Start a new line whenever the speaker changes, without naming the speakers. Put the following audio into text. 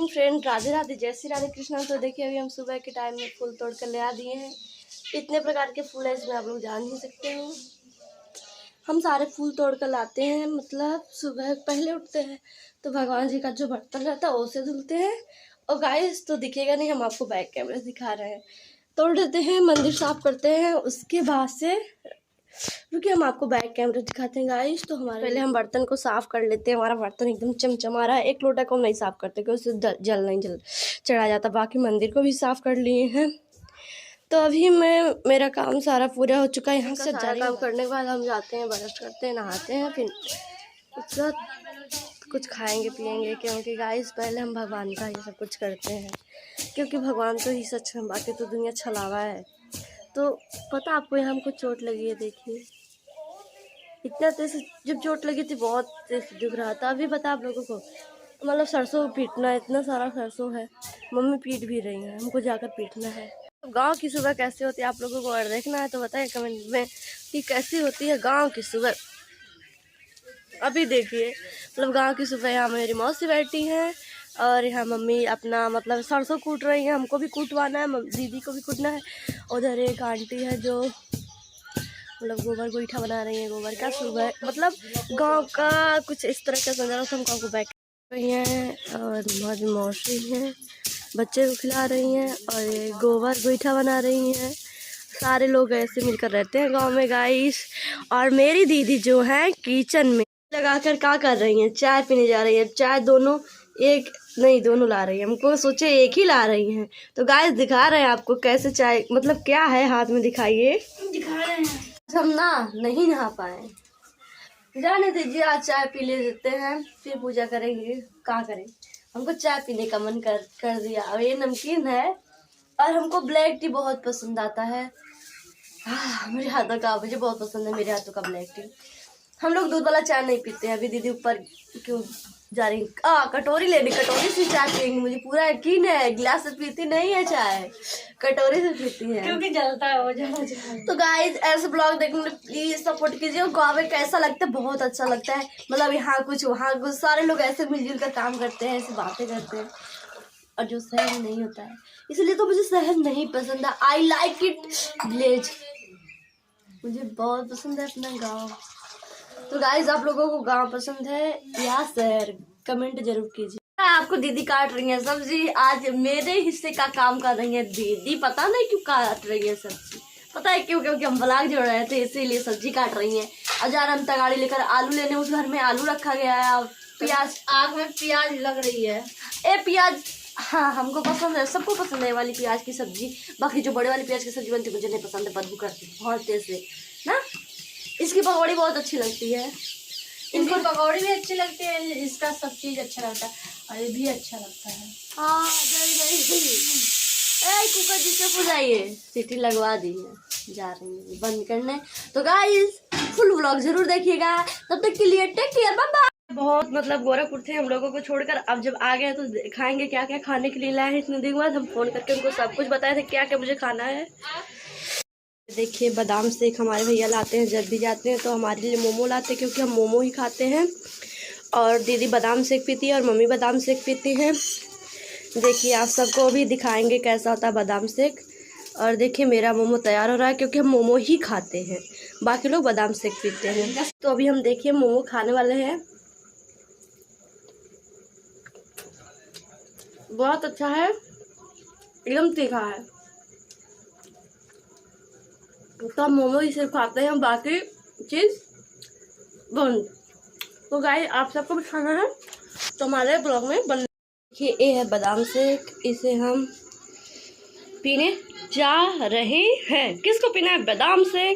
Morning friend, Radhe Radhe, जय श्री राधे कृष्णा। तो देखिए अभी हम सुबह के टाइम में फूल तोड़ कर ले आ दिए हैं। इतने प्रकार के फूल है, इसमें आप लोग जान ही सकते हो। हम सारे फूल तोड़ कर लाते हैं, मतलब सुबह पहले उठते हैं तो भगवान जी का जो बर्तन रहता है उसे धुलते हैं। और गाइस तो दिखेगा नहीं, हम आपको बैक कैमरे से दिखा रहे हैं। तोड़ देते हैं, मंदिर साफ करते हैं, उसके बाद से रुकिए हम आपको बैक कैमरे दिखाते हैं गाइस। तो हमारे पहले हम बर्तन को साफ़ कर लेते हैं। हमारा बर्तन एकदम चमचमा रहा है। एक लोटा को हम नहीं साफ़ करते क्योंकि उससे जल नहीं चढ़ा जाता। बाकी मंदिर को भी साफ़ कर लिए हैं। तो अभी मेरा काम सारा पूरा हो चुका है। यहाँ से सारा काम करने के बाद हम जाते हैं, ब्रश करते हैं, नहाते हैं, फिर उसके बाद कुछ खाएंगे पिएंगे, क्योंकि गाइस पहले हम भगवान का ये सब कुछ करते हैं, क्योंकि भगवान तो ही सच है, बाकी तो दुनिया छलावा है। तो पता आपको यहाँ हमको चोट लगी है, देखिए इतना तेज जब चोट लगी थी बहुत तेज दुख रहा था। अभी पता आप लोगों को, मतलब सरसों पीटना है, इतना सारा सरसों है, मम्मी पीट भी रही है, हमको जाकर पीटना है। तो गांव की सुबह कैसे होती है आप लोगों को और देखना है तो बताइए कमेंट में कि कैसी होती है गांव की सुबह। अभी देखिए मतलब गांव की सुबह यहाँ मेरी मौसी बैठी हैं और यहाँ मम्मी अपना मतलब सरसों कूट रही हैं। हमको भी कूटवाना है, दीदी को भी कूटना है। उधर एक आंटी है जो मतलब गोबर गोईठा बना रही है, गोबर का सुबह मतलब गांव का कुछ इस तरह का नजारा हम गाँव को बैठ रही हैं। और हमारी मौसी हैं, बच्चे को खिला रही हैं और ये गोबर गोईठा बना रही हैं। सारे लोग ऐसे मिलकर रहते हैं गांव में गाइस। और मेरी दीदी जो है किचन में लगाकर क्या कर रही हैं, चाय पीने जा रही है। चाय दोनों एक नहीं, दोनों ला रही है, हमको सोचे एक ही ला रही हैं। तो गाइस दिखा रहे हैं आपको कैसे चाय, मतलब क्या है हाथ में, दिखाइए। दिखा रहे हैं। हम ना नहीं नहा पाए, जाने दीजिए, आज चाय पी ले देते हैं, फिर पूजा करेंगे। क्या करें, हमको चाय पीने का मन कर दिया। अब ये नमकीन है और हमको ब्लैक टी बहुत पसंद आता है। मेरे हाथों का, मुझे बहुत पसंद है मेरे हाथों का ब्लैक टी। हम लोग दूध वाला चाय नहीं पीते हैं। अभी दीदी ऊपर क्यों जा रही, कटोरी लेने, कटोरी से चाय पियेंगे, मुझे पूरा यकीन है। गिलास से पीती नहीं है चाय, कटोरी से पीती है क्योंकि जलता है वो जला। तो गाइस ऐसे ब्लॉग देखने के लिए प्लीज सपोर्ट कीजिए। गाँव में कैसा लगता है, बहुत अच्छा लगता है। मतलब यहाँ कुछ वहाँ कुछ, सारे लोग ऐसे मिलजुल कर काम करते हैं, ऐसे बातें करते हैं। और जो शहर में नहीं होता है, इसलिए तो मुझे शहर नहीं पसंद है। आई लाइक इट विलेज, मुझे बहुत पसंद है अपना गाँव। तो गाइस आप लोगों को गांव पसंद है या शहर, कमेंट जरूर कीजिए। आपको दीदी काट रही है सब्जी, आज मेरे हिस्से का काम कर रही है दीदी। पता नहीं क्यों काट रही है सब्जी, पता है क्यों, क्योंकि हम ब्लॉग जोड़ रहे थे इसीलिए सब्जी काट रही है। और जा रहे हम तगाड़ी लेकर आलू लेने, उस घर में आलू रखा गया है, प्याज, आग में प्याज लग रही है। ए प्याज, हाँ हमको पसंद है, सबको पसंद है वाली प्याज की सब्जी। बाकी जो बड़े वाली प्याज की सब्जी बनती है मुझे नहीं पसंद है, बदबू करती बहुत तेज से ना। इसकी पकौड़ी बहुत अच्छी लगती है, इनकी पकौड़ी भी अच्छी लगती है, इसका सब चीज अच्छा लगता है और ये भी अच्छा लगता है। हाँ कुकर जी से बुझाइए, सीटी लगवा दी है, जा रही है बंद करने। तो गाइस फुल व्लॉग जरूर देखिएगा, तब तक के लिए टेक केयर, बाय बाय। बहुत मतलब गोरखपुर थे हम लोगों को छोड़कर, अब जब आ गए तो खाएंगे क्या क्या खाने के लिए लाए हैं। इतने दिन के बाद हम फोन करके उनको सब कुछ बताए थे क्या क्या मुझे खाना है। देखिए बादाम शेक हमारे भैया लाते हैं, जब भी जाते हैं तो हमारे लिए मोमो लाते हैं, क्योंकि हम मोमो ही खाते हैं। और दीदी बादाम शेक पीती है और मम्मी बादाम शेक पीती हैं। देखिए आप सबको भी दिखाएंगे कैसा होता है बादाम शेक। और देखिए मेरा मोमो तैयार हो रहा है, क्योंकि हम मोमो ही खाते हैं, बाकी लोग बादाम शेक पीते हैं। तो अभी हम देखिए मोमो खाने वाले हैं। बहुत अच्छा है, एकदम तीखा है। तो हम मोमो ही सिर्फ खाते हैं, बाकी चीज़ बंद। तो गाइस आप सबको भी खाना है तो हमारे ब्लॉग में बन। देखिए ये है बादाम शेक, इसे हम पीने जा रहे हैं। किसको पीना है बादाम शेक?